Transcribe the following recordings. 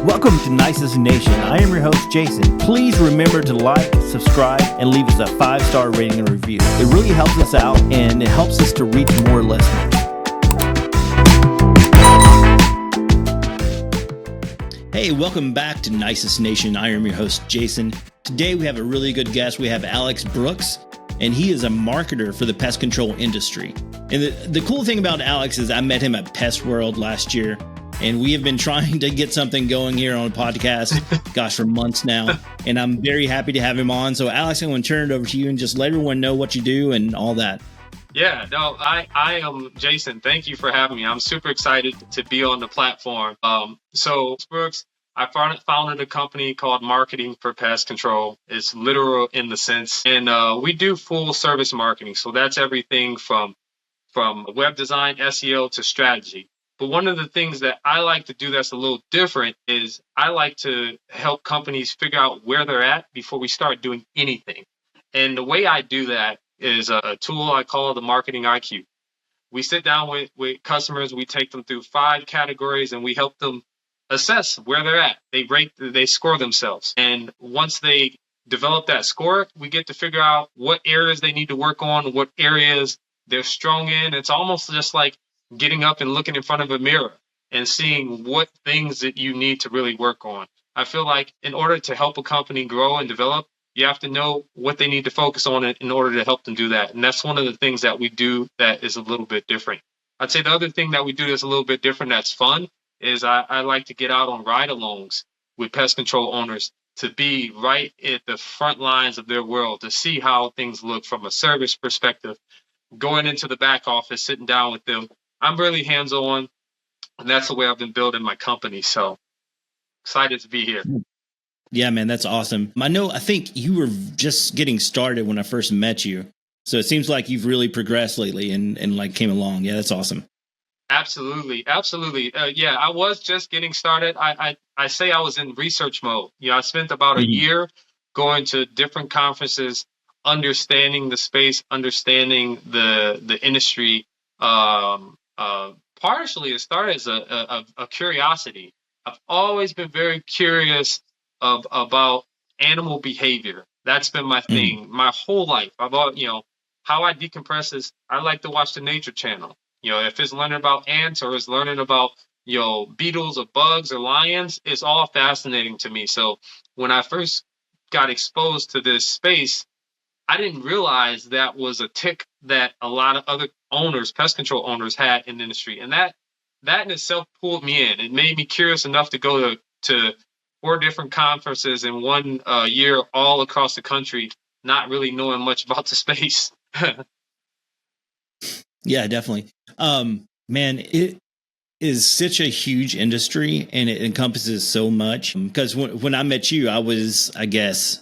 Welcome to Nicest Nation. I am your host, Jason. Please remember to like, subscribe, and leave us a 5-star rating and review. It really helps us out, and it helps us to reach more listeners. Hey, welcome back to Nicest Nation. I am your host, Jason. Today we have a really good guest. We have Alex Brooks, and he is a marketer for the pest control industry. And the cool thing about Alex is I met him at Pest World last year. And we have been trying to get something going here on a podcast, for months now. And I'm very happy to have him on. So, Alex, I'm going to turn it over to you and just let everyone know what you do and all that. Yeah, no, I am Jason. Thank you for having me. I'm super excited to be on the platform. So, Brooks, I founded a company called Marketing for Pest Control. It's literal in the sense. And we do full service marketing. So that's everything from web design, SEO to strategy. But one of the things that I like to do that's a little different is I like to help companies figure out where they're at before we start doing anything. And the way I do that is a tool I call the Marketing IQ. We sit down with customers, we take them through 5 categories, and we help them assess where they're at. They score themselves. And once they develop that score, we get to figure out what areas they need to work on, what areas they're strong in. It's almost just like getting up and looking in front of a mirror and seeing what things that you need to really work on. I feel like in order to help a company grow and develop, you have to know what they need to focus on in order to help them do that. And that's one of the things that we do that is a little bit different. I'd say the other thing that we do that's a little bit different that's fun is I like to get out on ride-alongs with pest control owners to be right at the front lines of their world, to see how things look from a service perspective, going into the back office, sitting down with them. I'm really hands-on, and that's the way I've been building my company. So excited to be here. Yeah, man, that's awesome. I think you were just getting started when I first met you. So it seems like you've really progressed lately and like came along. Yeah, that's awesome. Absolutely. Yeah, I was just getting started. I say I was in research mode. I spent about a year going to different conferences, understanding the space, understanding the industry. Partially it started as a curiosity. I've always been very curious about animal behavior. That's been my thing my whole life. How I decompress is I like to watch the Nature Channel. If it's learning about ants or it's learning about beetles or bugs or lions, it's all fascinating to me. So when I first got exposed to this space, I didn't realize that was a tick that a lot of other owners, pest control owners, had in the industry. And that in itself pulled me in. It made me curious enough to go to 4 different conferences in one year all across the country, not really knowing much about the space. Yeah, definitely. Man, it is such a huge industry and it encompasses so much. Because when I met you, I was, I guess,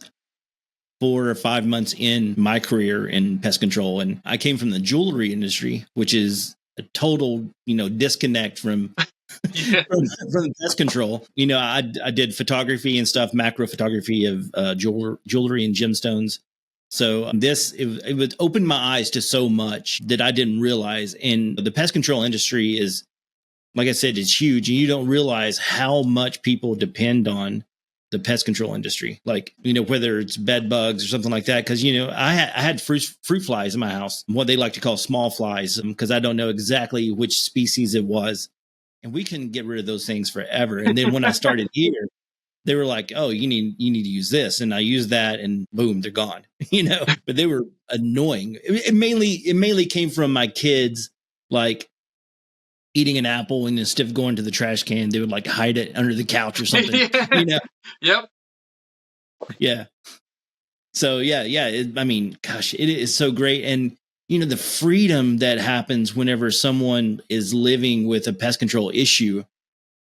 4 or 5 months in my career in pest control. And I came from the jewelry industry, which is a total, disconnect from, from pest control. I did photography and stuff, macro photography of jewelry and gemstones. So it would open my eyes to so much that I didn't realize. And the pest control industry is, like I said, it's huge. And you don't realize how much people depend on the pest control industry, like, whether it's bed bugs or something like that. Cause I had fruit flies in my house, what they like to call small flies, because I don't know exactly which species it was. And we can get rid of those things forever. And then when I started here, they were like, oh, you need to use this. And I used that and boom, they're gone, but they were annoying. It mainly came from my kids, like eating an apple and instead of going to the trash can, they would like hide it under the couch or something, Yep. Yeah. So yeah. Gosh, it is so great. And, the freedom that happens whenever someone is living with a pest control issue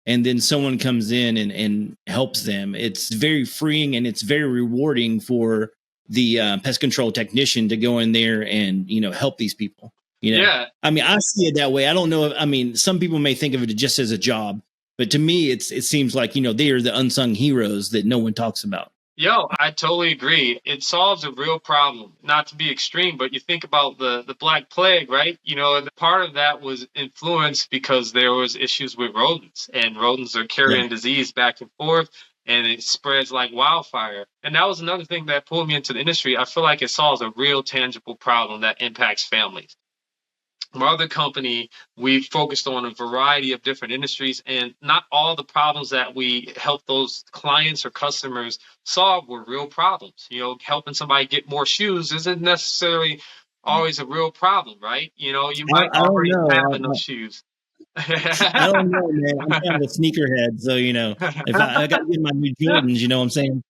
and then someone comes in and helps them, it's very freeing and it's very rewarding for the pest control technician to go in there and, help these people. Yeah. I see it that way. I don't know if, some people may think of it just as a job, but to me, it seems like, they are the unsung heroes that no one talks about. Yo, I totally agree. It solves a real problem. Not to be extreme, but you think about the Black Plague, right? The part of that was influenced because there was issues with rodents, and rodents are Yeah. carrying disease back and forth, and it spreads like wildfire. And that was another thing that pulled me into the industry. I feel like it solves a real tangible problem that impacts families. My other company, we focused on a variety of different industries, and not all the problems that we help those clients or customers solve were real problems. Helping somebody get more shoes isn't necessarily always a real problem, right? You might I don't already have know. enough shoes. I don't know, man. I'm kind of a sneakerhead, so if I got to get my new Jordans, you know what I'm saying?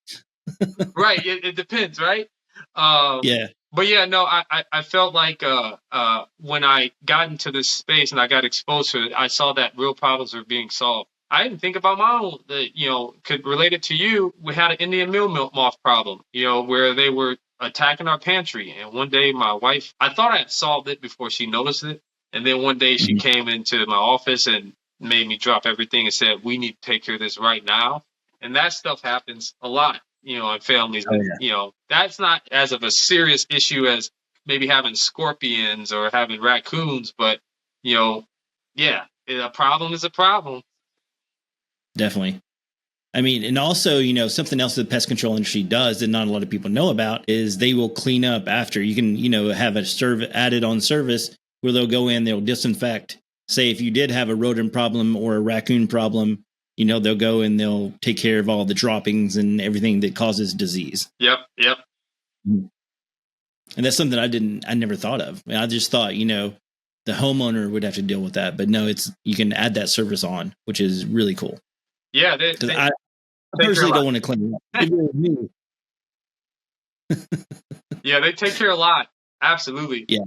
Right. It depends, right? Um, Yeah. but yeah, no, I felt like when I got into this space and I got exposed to it, I saw that real problems were being solved. I didn't think about my own that, could relate it to you. We had an Indian moth problem, where they were attacking our pantry. And one day my wife, I thought I had solved it before she noticed it. And then one day she Mhm. came into my office and made me drop everything and said, we need to take care of this right now. And that stuff happens a lot, in families. Oh And, yeah. that's not as of a serious issue as maybe having scorpions or having raccoons, but, you know, yeah, a problem is a problem. Definitely. I mean, and also, something else the pest control industry does that not a lot of people know about is they will clean up after. You can, have a added on service where they'll go in, they'll disinfect. Say if you did have a rodent problem or a raccoon problem, they'll go and they'll take care of all the droppings and everything that causes disease. Yep, yep. And that's something I never thought of. I mean, I just thought, the homeowner would have to deal with that, but no, you can add that service on, which is really cool. Yeah, Because they I take care a personally lot. don't want to clean it up. If it was me, Yeah, they take care a lot. Absolutely. yeah.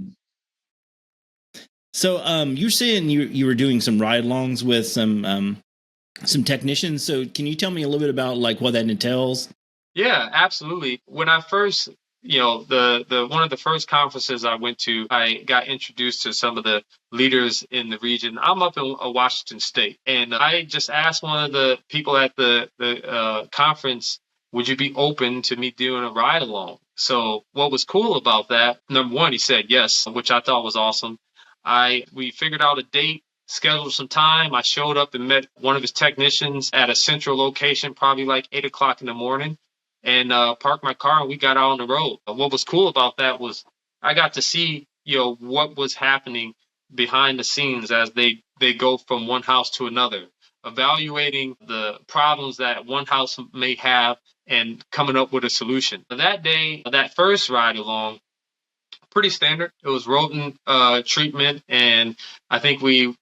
So you're saying you were doing some ride-alongs with some technicians. So can you tell me a little bit about like what that entails? Yeah, absolutely. When I first, the one of the first conferences I went to, I got introduced to some of the leaders in the region. I'm up in Washington State, and I just asked one of the people at the conference, "Would you be open to me doing a ride along?" So what was cool about that? Number one, he said yes, which I thought was awesome. I We figured out a date, scheduled some time. I showed up and met one of his technicians at a central location, probably like 8 o'clock in the morning, and parked my car, and we got out on the road. What was cool about that was I got to see, what was happening behind the scenes as they go from one house to another, evaluating the problems that one house may have and coming up with a solution. That day, that first ride along, pretty standard. It was rodent treatment, and I think we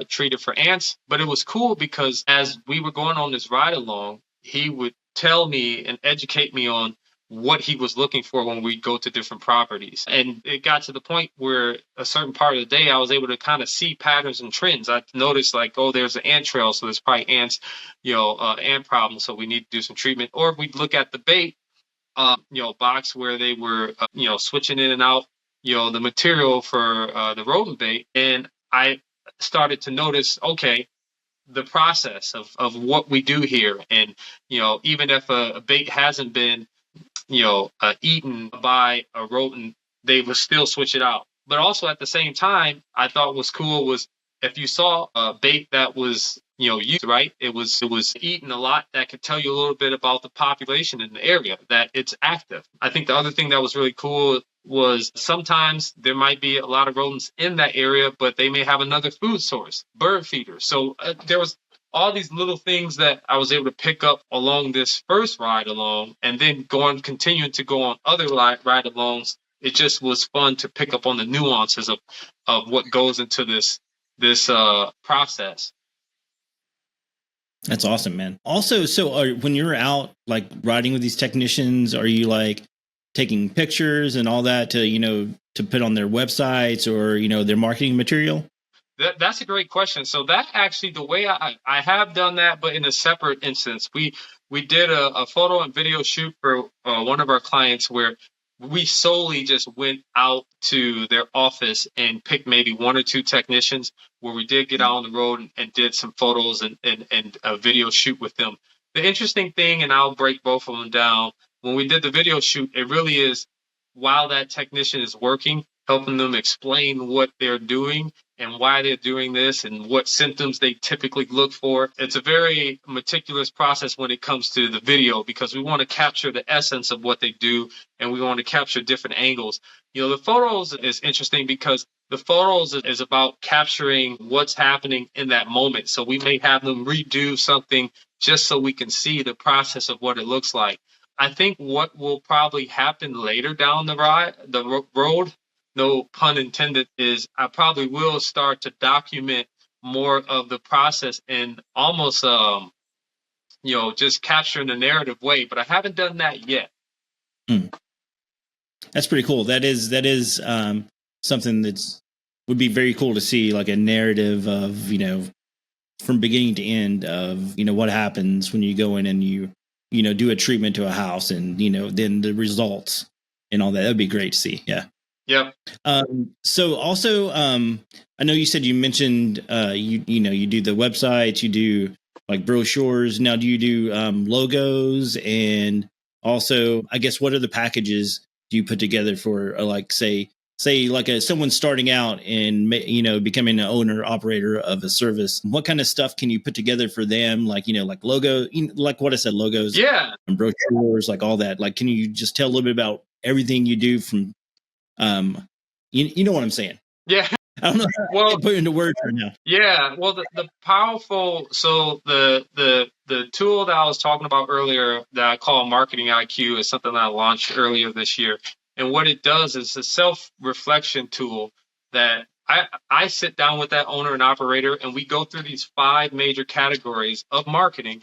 treated for ants. But it was cool because as we were going on this ride along, he would tell me and educate me on what he was looking for when we go to different properties. And it got to the point where a certain part of the day I was able to kind of see patterns and trends. I noticed like, oh, there's an ant trail, so there's probably ants, ant problem, so we need to do some treatment. Or we'd look at the bait, box where they were, switching in and out, the material for the rodent bait. And I started to notice, okay, the process of what we do here. And, even if a bait hasn't been, eaten by a rodent, they would still switch it out. But also at the same time, I thought was cool was if you saw a bait that was, used right, it was eaten a lot. That could tell you a little bit about the population in the area that it's active. I think the other thing that was really cool was sometimes there might be a lot of rodents in that area, but they may have another food source, bird feeders. So there was all these little things that I was able to pick up along this first ride along, and then continuing to go on other ride alongs. It just was fun to pick up on the nuances of what goes into this process. That's awesome, man. Also, so when you're out like riding with these technicians, are you like taking pictures and all that to to put on their websites or their marketing material? That's a great question. So that actually, the way I have done that, but in a separate instance, we did a photo and video shoot for one of our clients where we solely just went out to their office and picked maybe one or two technicians, where we did get out on the road and did some photos and a video shoot with them. The interesting thing, and I'll break both of them down. when we did the video shoot, it really is while that technician is working, helping them explain what they're doing and why they're doing this and what symptoms they typically look for. It's a very meticulous process when it comes to the video because we want to capture the essence of what they do and we want to capture different angles. The photos is interesting because the photos is about capturing what's happening in that moment. So we may have them redo something just so we can see the process of what it looks like. I think what will probably happen later down the road, no pun intended, is I probably will start to document more of the process in almost just capturing the narrative way, but I haven't done that yet. That's pretty cool. That is something that's would be very cool to see, like a narrative of, from beginning to end of, what happens when you go in and you do a treatment to a house and, then the results and all that. That'd be great to see. Yeah. Yep. So also, I know you said you mentioned, you do the websites, you do like brochures. Now, do you do logos? And also, I guess, what are the packages do you put together for, like, say like someone starting out and, becoming an owner operator of a service? What kind of stuff can you put together for them? Like, like logo, like what I said, logos, yeah, and brochures, like all that. Like, can you just tell a little bit about everything you do from, you know what I'm saying? Yeah. I don't know how to put it into words right now. Yeah. Well, the powerful, so the tool that I was talking about earlier that I call Marketing IQ is something that I launched earlier this year. And what it does is a self-reflection tool that I sit down with that owner and operator and we go through these 5 major categories of marketing.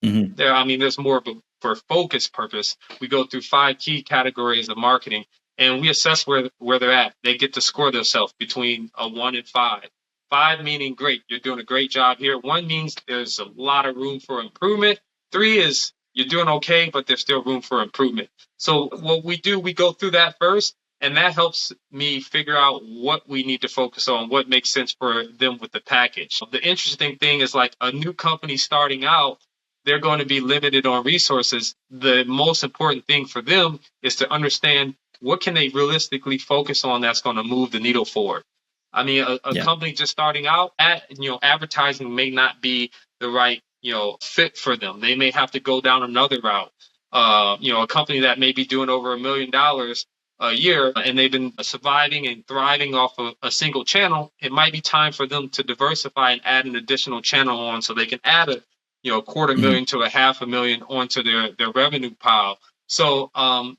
Mm-hmm. There's more of for focus purpose. We go through 5 key categories of marketing. And we assess where they're at. They get to score themselves between a 1 and 5. 5 meaning great, you're doing a great job here. 1 means there's a lot of room for improvement. 3 is you're doing okay, but there's still room for improvement. So what we do, we go through that first, and that helps me figure out what we need to focus on, what makes sense for them with the package. The interesting thing is, like, a new company starting out, they're going to be limited on resources. The most important thing for them is to understand what can they realistically focus on that's going to move the needle forward. A company just starting out, advertising may not be the right, fit for them. They may have to go down another route. A company that may be doing over $1 million a year and they've been surviving and thriving off of a single channel, it might be time for them to diversify and add an additional channel on so they can add a $250,000 to $500,000 onto their revenue pile. So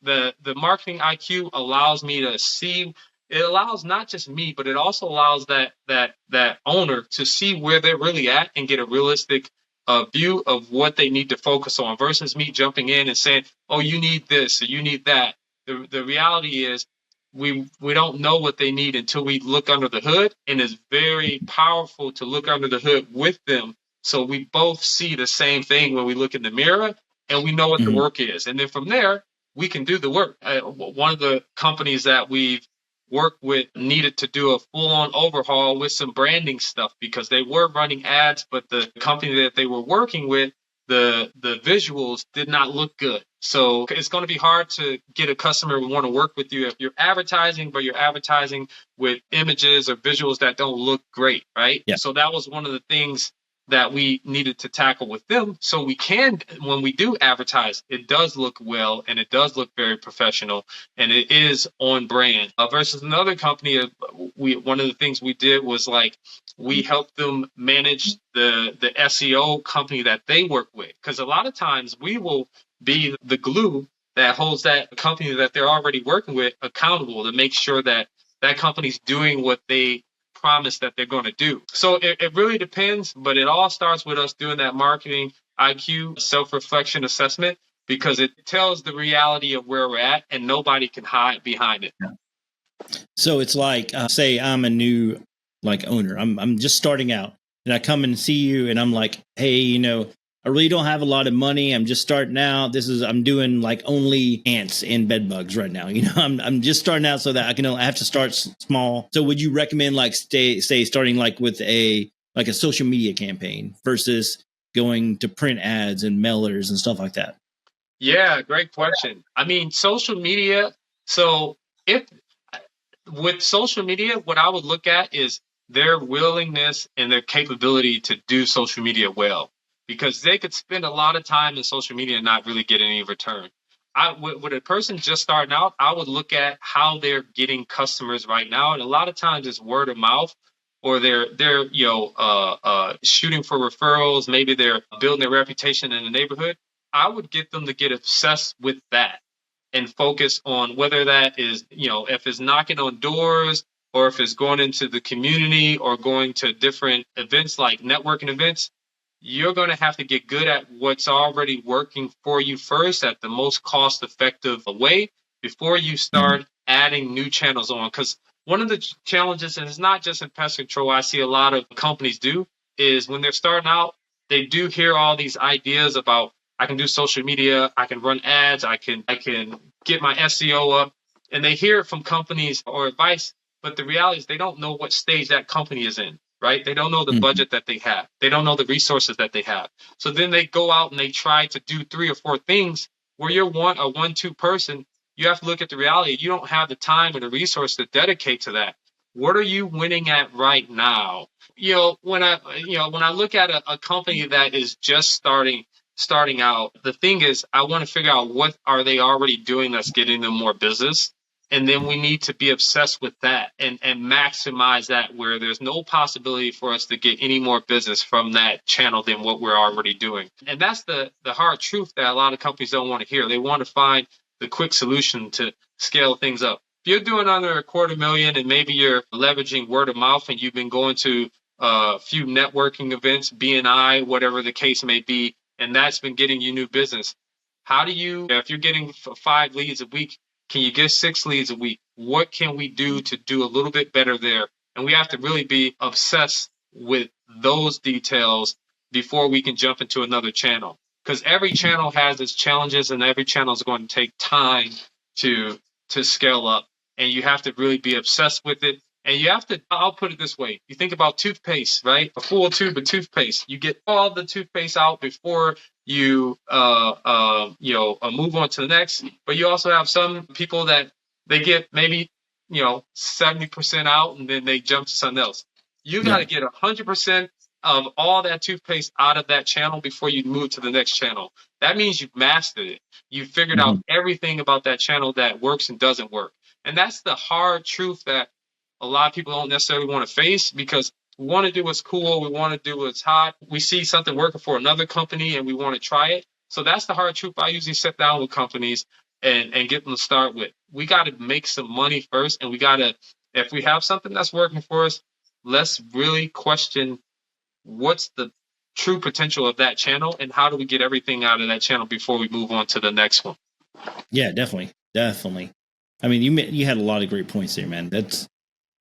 the Marketing IQ allows me to see. It allows not just me, but it also allows that owner to see where they're really at and get a realistic view of what they need to focus on versus me jumping in and saying, "Oh, you need this or you need that." The reality is we don't know what they need until we look under the hood, and it's very powerful to look under the hood with them. So we both see the same thing when we look in the mirror and we know what the work is. And then from there, we can do the work. One of the companies that we've worked with needed to do a full-on overhaul with some branding stuff because they were running ads, but the company that they were working with, the visuals did not look good. So it's going to be hard to get a customer who want to work with you if you're advertising, but you're advertising with images or visuals that don't look great, right? Yeah. So that was one of the things that we needed to tackle with them. So we can, when we do advertise, it does look well and it does look very professional and it is on brand versus another company. One of the things we did was we helped them manage the SEO company that they work with. Because a lot of times we will be the glue that holds that company that they're already working with accountable to make sure that that company's doing what they promise that they're going to do. So it really depends, but it all starts with us doing that Marketing IQ self-reflection assessment because it tells the reality of where we're at and nobody can hide behind it. So it's like, say I'm a new owner. I'm just starting out and I come and see you and I'm like, hey, I really don't have a lot of money. I'm just starting out. I'm doing only ants and bed bugs right now. I'm just starting out so that I have to start small. So would you recommend starting with a social media campaign versus going to print ads and mailers and stuff like that? Yeah, great question. I mean, social media. So if with social media, what I would look at is their willingness and their capability to do social media well, because they could spend a lot of time in social media and not really get any return. With a person just starting out, I would look at how they're getting customers right now, and a lot of times it's word of mouth, or they're shooting for referrals. Maybe they're building their reputation in the neighborhood. I would get them to get obsessed with that and focus on whether that is, if it's knocking on doors or if it's going into the community or going to different events like networking events. You're going to have to get good at what's already working for you first at the most cost effective way before you Mhm. start adding new channels on. Because one of the challenges, and it's not just in pest control, I see a lot of companies do, is when they're starting out, they do hear all these ideas about I can do social media, I can run ads, I can get my SEO up, and they hear it from companies or advice, but the reality is they don't know what stage that company is in, right? They don't know the Mhm. budget that they have. They don't know the resources that they have. So then they go out and they try to do three or four things where you're a one-two person. You have to look at the reality. You don't have the time and the resource to dedicate to that. What are you winning at right now? When I look at a company that is just starting out, the thing is I want to figure out what are they already doing that's getting them more business, and then we need to be obsessed with that and maximize that, where there's no possibility for us to get any more business from that channel than what we're already doing. And that's the hard truth that a lot of companies don't want to hear. They want to find the quick solution to scale things up. If you're doing under a quarter million and maybe you're leveraging word of mouth and you've been going to a few networking events, BNI, whatever the case may be, and that's been getting you new business. How do you, if you're getting 5 leads a week, can you get 6 leads a week? What can we do to do a little bit better there? And we have to really be obsessed with those details before we can jump into another channel. Because every channel has its challenges and every channel is going to take time to to scale up. And you have to really be obsessed with it. And you have to, I'll put it this way. You think about toothpaste, right? A full tube of toothpaste. You get all the toothpaste out before you move on to the next. But you also have some people that they get maybe 70% out and then they jump to something else. You got Yeah. to get 100% of all that toothpaste out of that channel before you move to the next channel. That means you've mastered it. You've figured out Mhm. everything about that channel that works and doesn't work. And that's the hard truth that a lot of people don't necessarily want to face, because we want to do what's cool. We want to do what's hot. We see something working for another company and we want to try it. So that's the hard truth I usually sit down with companies and get them to start with. We got to make some money first. And we got to, if we have something that's working for us, let's really question what's the true potential of that channel and how do we get everything out of that channel before we move on to the next one. Yeah, definitely, definitely. I mean, you had a lot of great points there, man. That's,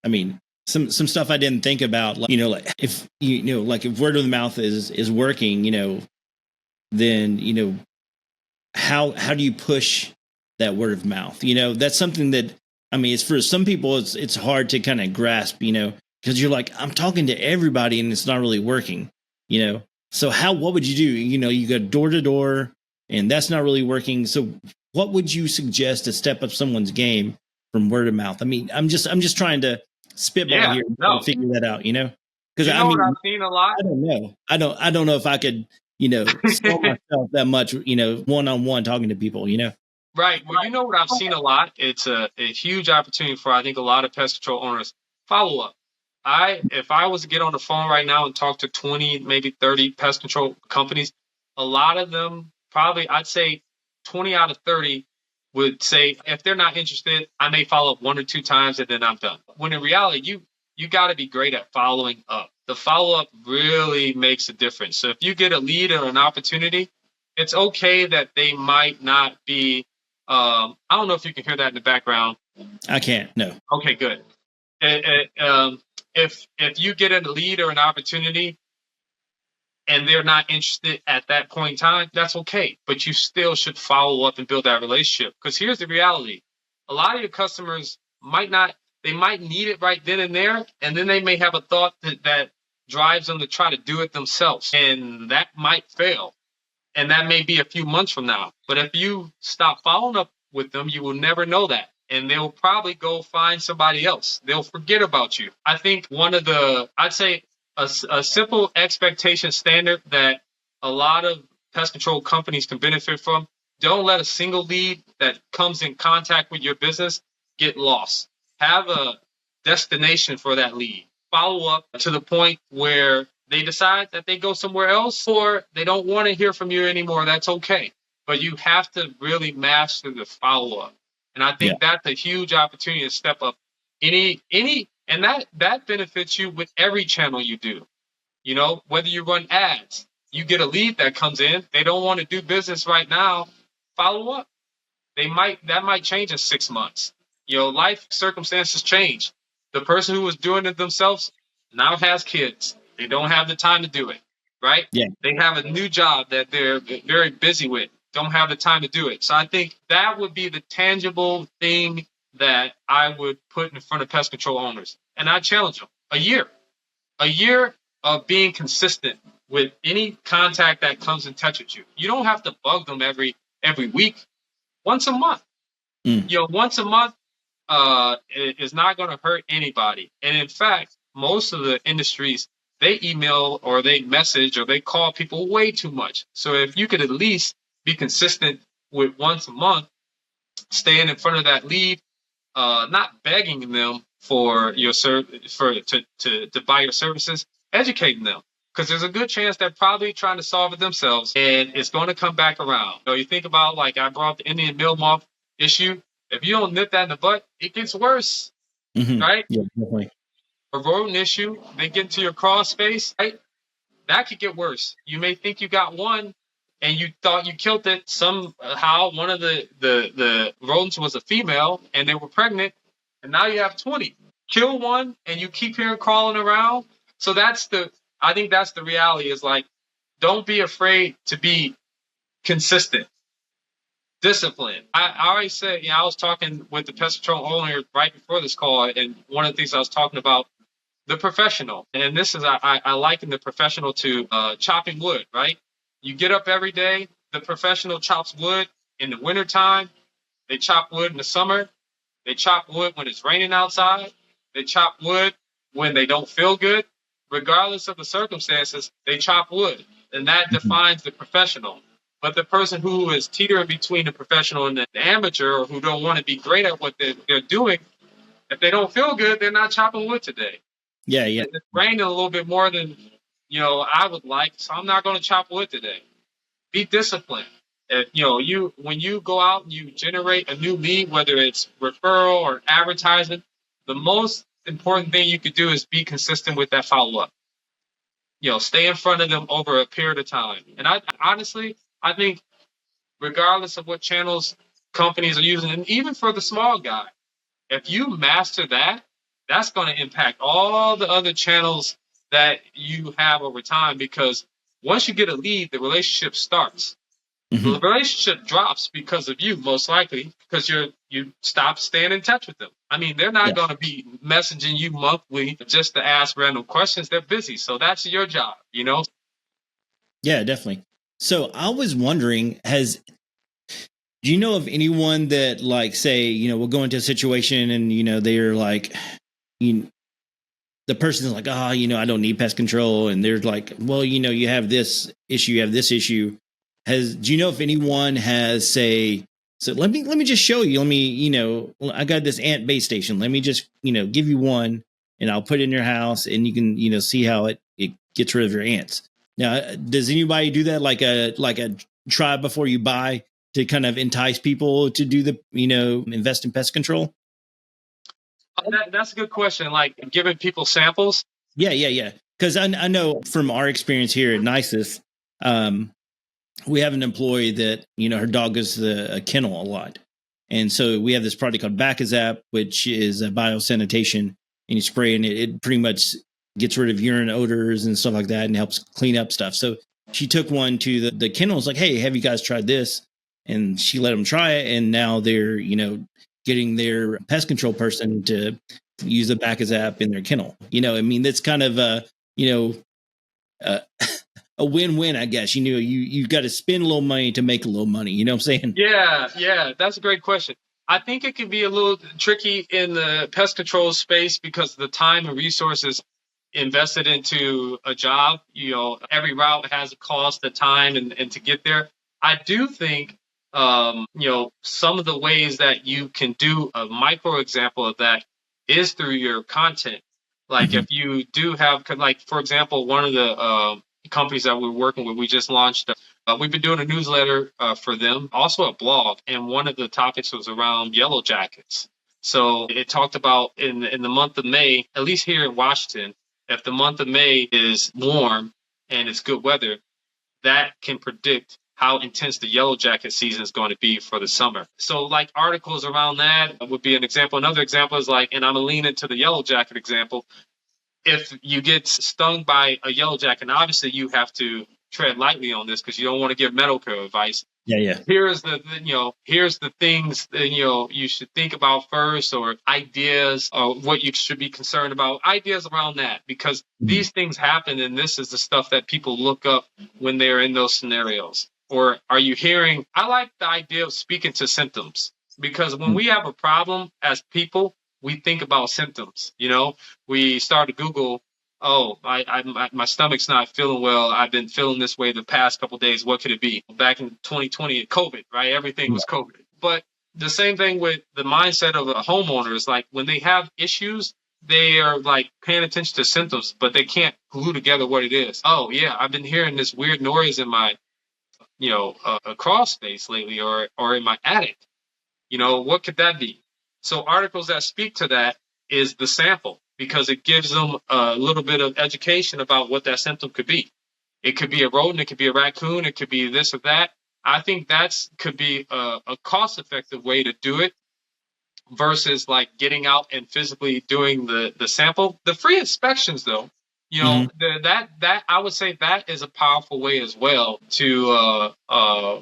I mean, some stuff I didn't think about. Like, like if like if word of the mouth is working, then how do you push that word of mouth? That's something that, I mean, it's for some people it's hard to kind of grasp, because you're like, I'm talking to everybody and it's not really working, So what would you do? You go door to door and that's not really working. So what would you suggest to step up someone's game from word of mouth? I mean, I'm just trying to spitball Yeah, here and try to no. figure that out, Because You I know what mean, I've seen a lot? I don't know. I don't know if I could, sell myself that much, one on one talking to people. Right. Well, you know what I've seen a lot? It's a huge opportunity for, I think, a lot of pest control owners. Follow up. If I was to get on the phone right now and talk to 20, maybe 30 pest control companies, a lot of them, probably I'd say 20 out of 30 would say if they're not interested, I may follow up one or two times and then I'm done. When in reality, you got to be great at following up. The follow up really makes a difference. So if you get a lead or an opportunity, it's okay that they might not be. I don't know if you can hear that in the background. I can't. No. Okay, good. If you get a lead or an opportunity and they're not interested at that point in time, that's okay. But you still should follow up and build that relationship. Because here's the reality: a lot of your customers might not. They might need it right then and there, and then they may have a thought that drives them to try to do it themselves, and that might fail. And that may be a few months from now. But if you stop following up with them, you will never know that. And they'll probably go find somebody else. They'll forget about you. I think I'd say a simple expectation standard that a lot of pest control companies can benefit from. Don't let a single lead that comes in contact with your business get lost. Have a destination for that lead. Follow up to the point where they decide that they go somewhere else or they don't want to hear from you anymore. That's okay. But you have to really master the follow up. And I Yeah. think that's a huge opportunity to step up and that benefits you with every channel you do. You know, whether you run ads, you get a lead that comes in, they don't want to do business right now, follow up. That might change in 6 months. You know, life circumstances change. The person who was doing it themselves now has kids. They don't have the time to do it, right? Yeah. They have a new job that they're very busy with. Don't have the time to do it. So I think that would be the tangible thing that I would put in front of pest control owners. And I challenge them. A year of being consistent with any contact that comes in touch with you. You don't have to bug them every week. Once a month. Mm. You know, once a month is not going to hurt anybody. And in fact, most of the industries, they email or they message or they call people way too much. So if you could at least be consistent with once a month, staying in front of that lead, not begging them for your to buy your services, educating them. Because there's a good chance they're probably trying to solve it themselves and it's going to come back around. You think about, like I brought up the Indian meal moth issue. If you don't nip that in the butt, it gets worse, Mm-hmm. right? Yeah, definitely. A rodent issue, they get into your crawl space, right? That could get worse. You may think you got one and you thought you killed it. Somehow one of the rodents was a female and they were pregnant, and now you have 20. Kill one and you keep hearing crawling around. So I think that's the reality, is like, don't be afraid to be consistent. Discipline. I always say, I was talking with the pest control owner right before this call, and one of the things I was talking about, the professional. And this is, I liken the professional to chopping wood, right? You get up every day, the professional chops wood in the wintertime, they chop wood in the summer, they chop wood when it's raining outside, they chop wood when they don't feel good. Regardless of the circumstances, they chop wood. And that defines the professional. But the person who is teetering between the professional and the amateur, or who don't want to be great at what they're doing, if they don't feel good, they're not chopping wood today. Yeah, yeah. It's raining a little bit more than I would like, so I'm not going to chop wood today. Be disciplined. If, when you go out and you generate a new lead, whether it's referral or advertising, the most important thing you could do is be consistent with that follow up. Stay in front of them over a period of time. And I honestly, I think regardless of what channels companies are using, and even for the small guy, if you master that, that's going to impact all the other channels that you have over time. Because once you get a lead, the relationship starts. Mm-hmm. The relationship drops because of you, most likely, because you stop staying in touch with them. I mean, they're not going to be messaging you monthly just to ask random questions. They're busy. So that's your job, Yeah, definitely. So I was wondering, do you know of anyone that, like, say, we'll go into a situation and, they're like, the person's like, I don't need pest control. And they're like, well, you have this issue, you have this issue. Do you know if anyone has, say, so let me just show you, I got this ant base station. Let me just, give you one and I'll put it in your house and you can, see how it gets rid of your ants. Now, does anybody do that? Like a try before you buy, to kind of entice people to do the, invest in pest control? That's a good question. Like giving people samples. Yeah. Because I know from our experience here at Nisus, we have an employee that, her dog goes to a kennel a lot. And so we have this product called Bacazap, which is a biosanitation, and you spray and it pretty much gets rid of urine odors and stuff like that and helps clean up stuff. So she took one to the kennel. It's like, hey, have you guys tried this? And she let them try it. And now they're, getting their pest control person to use the Bacazap in their kennel. That's kind of, a a win-win, I guess. You got to spend a little money to make a little money. You know what I'm saying? Yeah, that's a great question. I think it can be a little tricky in the pest control space because the time and resources invested into a job, every route has a cost, the time, and to get there. I do think, some of the ways that you can do a micro example of that is through your content. Like Mm-hmm. if you do have, like, for example, one of the companies that we're working with, we just launched. We've been doing a newsletter for them, also a blog, and one of the topics was around yellow jackets. So it talked about in the month of May, at least here in Washington, if the month of May is warm and it's good weather, that can predict how intense the yellow jacket season is going to be for the summer. So like articles around that would be an example. Another example is like, and I'm going to lean into the yellow jacket example. If you get stung by a yellow jacket, and obviously you have to tread lightly on this because you don't want to give medical advice. Yeah. Here's the things that, you should think about first, or ideas, or what you should be concerned about, ideas around that, because Mm-hmm. these things happen, and this is the stuff that people look up when they're in those scenarios. Or are you hearing? I like the idea of speaking to symptoms, because when we have a problem as people, we think about symptoms. We start to Google, oh, my stomach's not feeling well. I've been feeling this way the past couple of days. What could it be? Back in 2020, COVID, right? Everything was COVID. But the same thing with the mindset of a homeowner is like when they have issues, they are like paying attention to symptoms, but they can't glue together what it is. Oh yeah, I've been hearing this weird noise in my, crawl space lately, or in my attic. What could that be? So articles that speak to that is the sample, because it gives them a little bit of education about what that symptom could be. It could be a rodent, it could be a raccoon, it could be this or that. I think that's could be a cost-effective way to do it versus like getting out and physically doing the sample. The free inspections, though, Mm-hmm. that I would say that is a powerful way as well to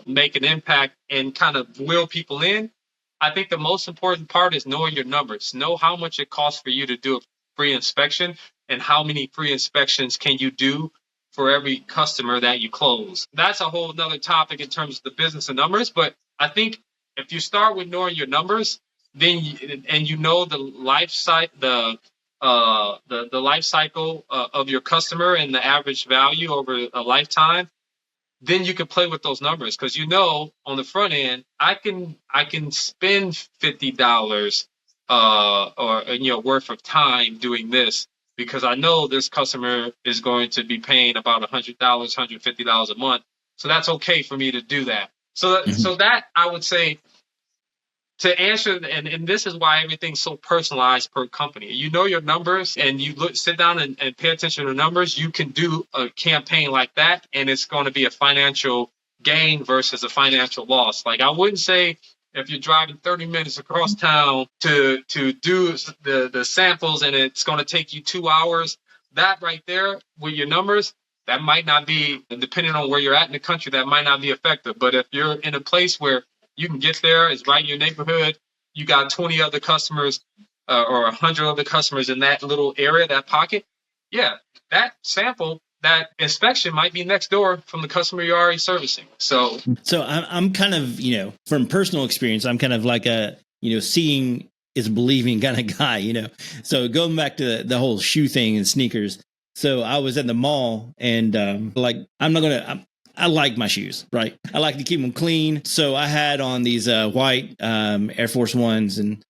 make an impact and kind of wheel people in. I think the most important part is knowing your numbers. Know how much it costs for you to do a free inspection, and how many free inspections can you do for every customer that you close. That's a whole nother topic in terms of the business and numbers. But I think if you start with knowing your numbers, then and the life cycle, the life cycle of your customer and the average value over a lifetime, then you can play with those numbers, because on the front end I can spend $50 or worth of time doing this, because I know this customer is going to be paying about $100, $150 a month, so that's okay for me to do that. So that I would say, to answer, and this is why everything's so personalized per company. You know your numbers, and you sit down and pay attention to the numbers. You can do a campaign like that, and it's going to be a financial gain versus a financial loss. Like, I wouldn't say if you're driving 30 minutes across town to do the samples, and it's going to take you 2 hours. That right there with your numbers, that might not be, depending on where you're at in the country, that might not be effective. But if you're in a place where you can get there, it's right in your neighborhood, you got 20 other customers or 100 other customers in that little area, that pocket, yeah, that sample, that inspection might be next door from the customer you're already servicing. So I'm kind of, from personal experience, I'm kind of like a, seeing is believing kind of guy, So going back to the whole shoe thing and sneakers. So I was at the mall, and I like my shoes, right? I like to keep them clean. So I had on these white Air Force Ones, and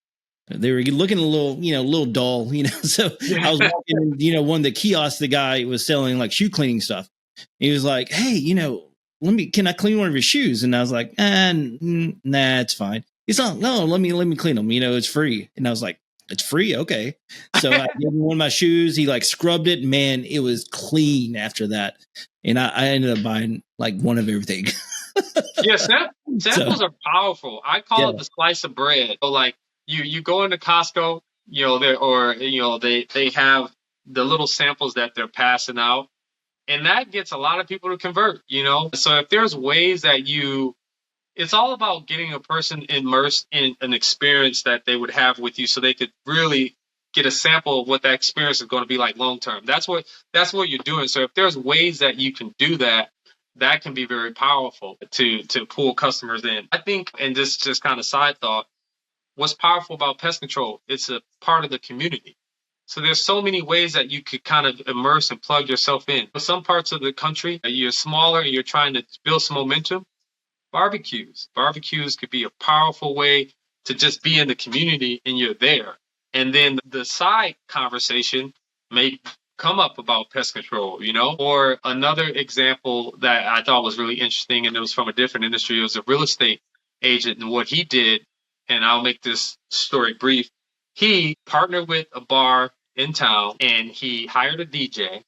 they were looking a little dull, So I was walking in, one of the kiosks, the guy was selling like shoe cleaning stuff. He was like, "Hey, can I clean one of your shoes?" And I was like, "Nah, it's fine." He's like, "No, let me clean them. It's free." And I was like, "It's free, okay." So I gave him one of my shoes. He like scrubbed it. Man, it was clean after that. And I ended up buying like one of everything. yeah, samples are powerful. I call it the slice of bread. So like you go into Costco, they have the little samples that they're passing out, and that gets a lot of people to convert. So if there's ways that it's all about getting a person immersed in an experience that they would have with you, so they could really get a sample of what that experience is going to be like long term. That's what you're doing. So if there's ways that you can do that, that can be very powerful to pull customers in. I think, and this just kind of side thought, what's powerful about pest control, it's a part of the community. So there's so many ways that you could kind of immerse and plug yourself in. For some parts of the country, you're smaller and you're trying to build some momentum. Barbecues could be a powerful way to just be in the community and you're there. And then the side conversation may come up about pest control, Or another example that I thought was really interesting, and it was from a different industry. It was a real estate agent, and what he did, and I'll make this story brief. He partnered with a bar in town and he hired a DJ,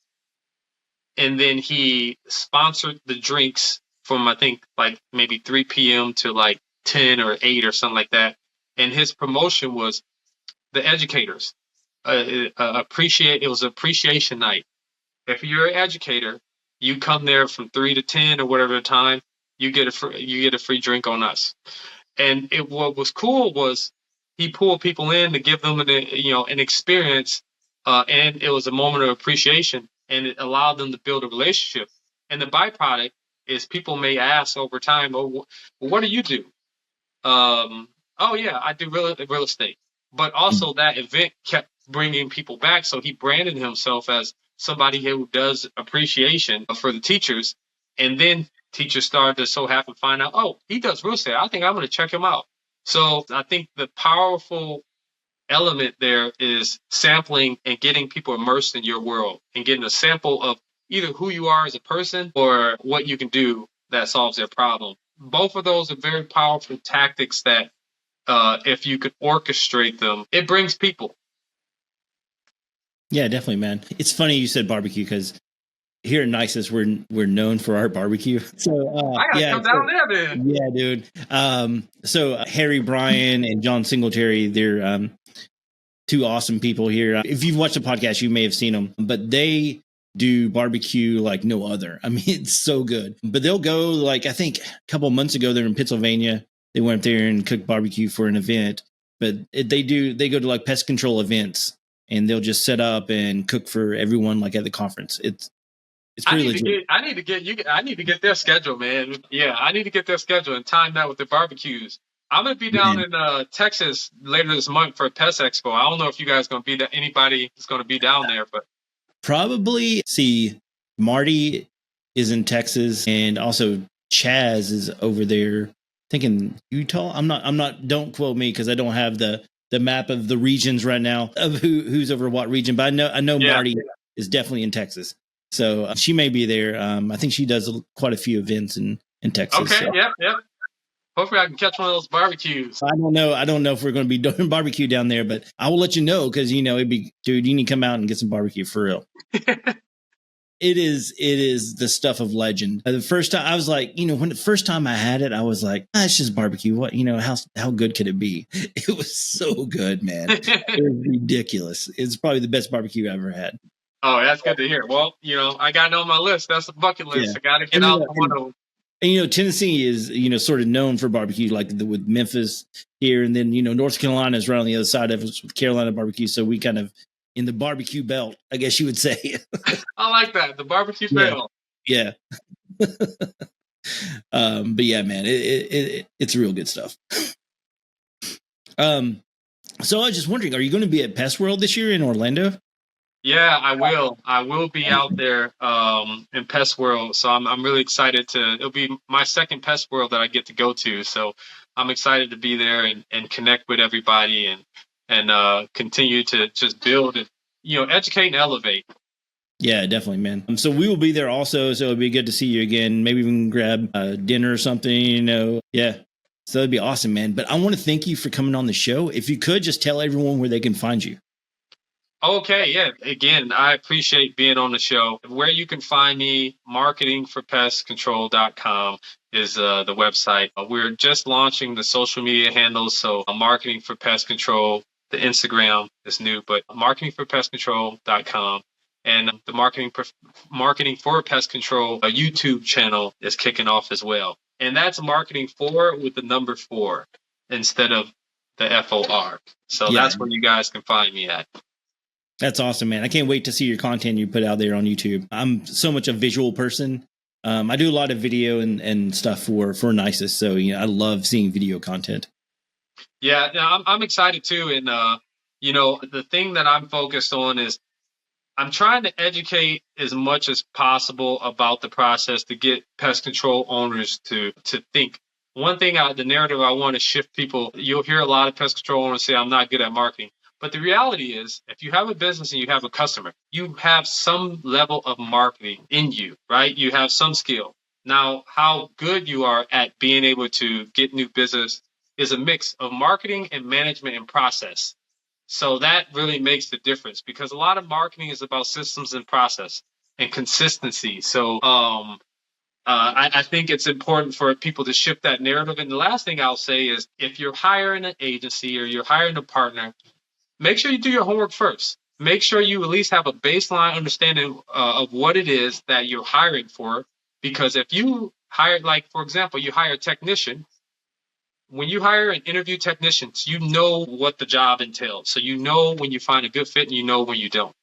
and then he sponsored the drinks from, I think, like maybe 3 p.m. to like 10 or 8 or something like that. And his promotion was the educators. It was appreciation night. If you're an educator, you come there from 3 to 10 or whatever time, you get a free drink on us. And what was cool was he pulled people in to give them an experience, and it was a moment of appreciation, and it allowed them to build a relationship. And the byproduct is people may ask over time, "Oh, what do you do?" Oh yeah, I do real estate. But also that event kept bringing people back, so he branded himself as somebody who does appreciation for the teachers, and then teachers started to so happen find out, oh, he does real estate. I think I'm going to check him out. So I think the powerful element there is sampling and getting people immersed in your world and getting a sample of either who you are as a person or what you can do that solves their problem. Both of those are very powerful tactics that if you could orchestrate them, it brings people. Yeah, definitely, man. It's funny you said barbecue because here in Nisus, we're known for our barbecue. So I gotta come down there, then. Yeah, dude. So Harry Bryan and John Singletary, they're two awesome people here. If you've watched the podcast, you may have seen them, but they do barbecue like no other. I mean, it's so good. But they'll go like, I think a couple of months ago, they're in Pennsylvania. They went up there and cooked barbecue for an event. But they go to like pest control events, and they'll just set up and cook for everyone like at the conference. It's pretty legit. I need to get their schedule, man. Yeah, I need to get their schedule and time that with the barbecues. I'm gonna be down in Texas later this month for a Pest Expo. I don't know if you guys gonna be there. Anybody is gonna be down there, but probably. See, Marty is in Texas, and also Chaz is over there. I think in Utah. I'm not. Don't quote me because I don't have the map of the regions right now of who's over what region. But I know Marty is definitely in Texas. So she may be there. I think she does quite a few events in Texas. Okay, so. Yep. Hopefully I can catch one of those barbecues. I don't know if we're going to be doing barbecue down there, but I will let you know because, it'd be, dude, you need to come out and get some barbecue for real. It is the stuff of legend. The first time I was like, when the first time I had it, I was like, it's just barbecue. What, how good could it be? It was so good, man. It was ridiculous. It's probably the best barbecue I ever had. Oh, that's good to hear. Well, I got it on my list. That's a bucket list. Yeah. I got to get out one of them. And, Tennessee is, sort of known for barbecue, like with Memphis here. And then, North Carolina is right on the other side of us with Carolina barbecue. So we kind of in the barbecue belt, I guess you would say. I like that. The barbecue belt. Yeah. But yeah, man, it's real good stuff. So I was just wondering, are you going to be at Pest World this year in Orlando? Yeah, I will. I will be out there in Pest World. So I'm really excited it'll be my second Pest World that I get to go to. So I'm excited to be there and connect with everybody and continue to just build and, educate and elevate. Yeah, definitely, man. So we will be there also. So it'll be good to see you again. Maybe we can grab dinner or something, Yeah. So that'd be awesome, man. But I want to thank you for coming on the show. If you could just tell everyone where they can find you. Okay, yeah. Again, I appreciate being on the show. Where you can find me, marketingforpestcontrol.com is the website. We're just launching the social media handles, so Marketing for Pest Control. The Instagram is new, but marketingforpestcontrol.com. And the Marketing for Pest Control YouTube channel is kicking off as well. And that's marketing for with the number 4 instead of the FOR. So that's where you guys can find me at. That's awesome, man. I can't wait to see your content you put out there on YouTube. I'm so much a visual person. I do a lot of video and stuff for Nisus. So, I love seeing video content. Yeah, I'm excited too. And, the thing that I'm focused on is I'm trying to educate as much as possible about the process to get pest control owners to think. One thing, the narrative I want to shift people, you'll hear a lot of pest control owners say, I'm not good at marketing. But the reality is, if you have a business and you have a customer, you have some level of marketing in you, right? You have some skill. Now, how good you are at being able to get new business is a mix of marketing and management and process. So that really makes the difference, because a lot of marketing is about systems and process and consistency. So I think it's important for people to shift that narrative. And the last thing I'll say is, if you're hiring an agency or you're hiring a partner, make sure you do your homework first. Make sure you at least have a baseline understanding of what it is that you're hiring for. Because if you hire, like, for example, you hire a technician, when you hire and interview technicians, you know what the job entails. So you know when you find a good fit and you know when you don't.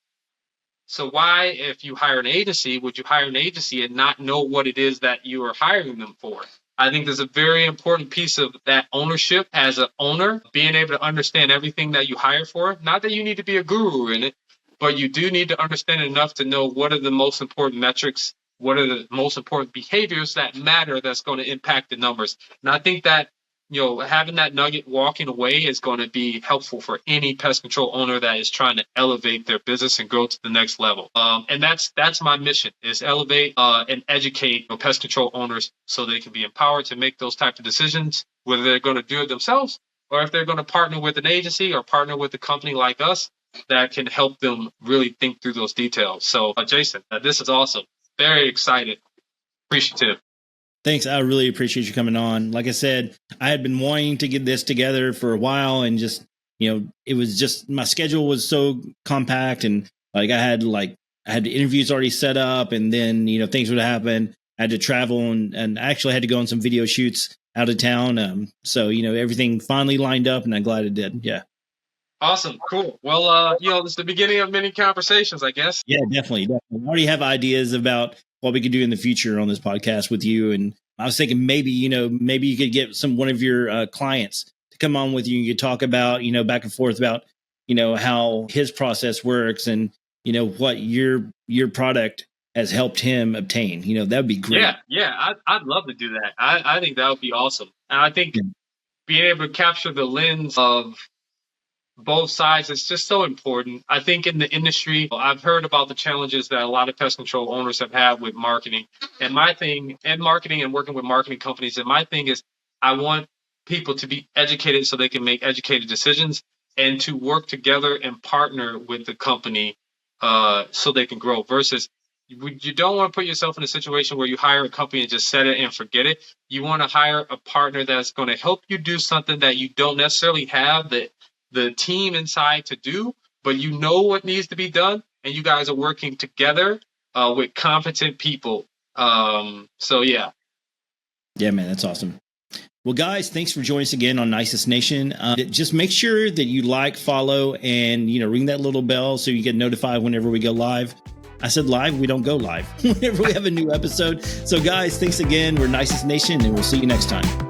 So why, if you hire an agency, would you hire an agency and not know what it is that you are hiring them for? I think there's a very important piece of that ownership as an owner, being able to understand everything that you hire for. Not that you need to be a guru in it, but you do need to understand enough to know what are the most important metrics, what are the most important behaviors that matter that's going to impact the numbers. And I think that having that nugget walking away is going to be helpful for any pest control owner that is trying to elevate their business and grow to the next level. And that's my mission, is elevate and educate pest control owners so they can be empowered to make those types of decisions, whether they're going to do it themselves or if they're going to partner with an agency or partner with a company like us that can help them really think through those details. So, Jason, this is awesome. Very excited. Appreciative. Thanks. I really appreciate you coming on. Like I said, I had been wanting to get this together for a while, and just, it was just, my schedule was so compact, and I had interviews already set up, and then, things would happen. I had to travel and I actually had to go on some video shoots out of town. So, everything finally lined up, and I'm glad it did. Yeah. Awesome. Cool. Well, it's the beginning of many conversations, I guess. Yeah, definitely. I already have ideas about what we could do in the future on this podcast with you. And I was thinking maybe you could get one of your clients to come on with you. You could talk about, back and forth about, how his process works and, what your product has helped him obtain. That'd be great. Yeah. I'd love to do that. I think that would be awesome. And I think being able to capture the lens of both sides is just so important. I think in the industry, I've heard about the challenges that a lot of pest control owners have had with marketing. And my thing, and marketing and working with marketing companies, and my thing is, I want people to be educated so they can make educated decisions, and to work together and partner with the company so they can grow, versus you don't want to put yourself in a situation where you hire a company and just set it and forget it. You want to hire a partner that's going to help you do something that you don't necessarily have the team inside to do, but you know what needs to be done, and you guys are working together with competent people. So yeah. Yeah, man, that's awesome. Well, guys, thanks for joining us again on Nisus Nation. Just make sure that you follow, and ring that little bell so you get notified whenever we go live. I said live, we don't go live whenever we have a new episode. So guys, thanks again. We're Nisus Nation, and we'll see you next time.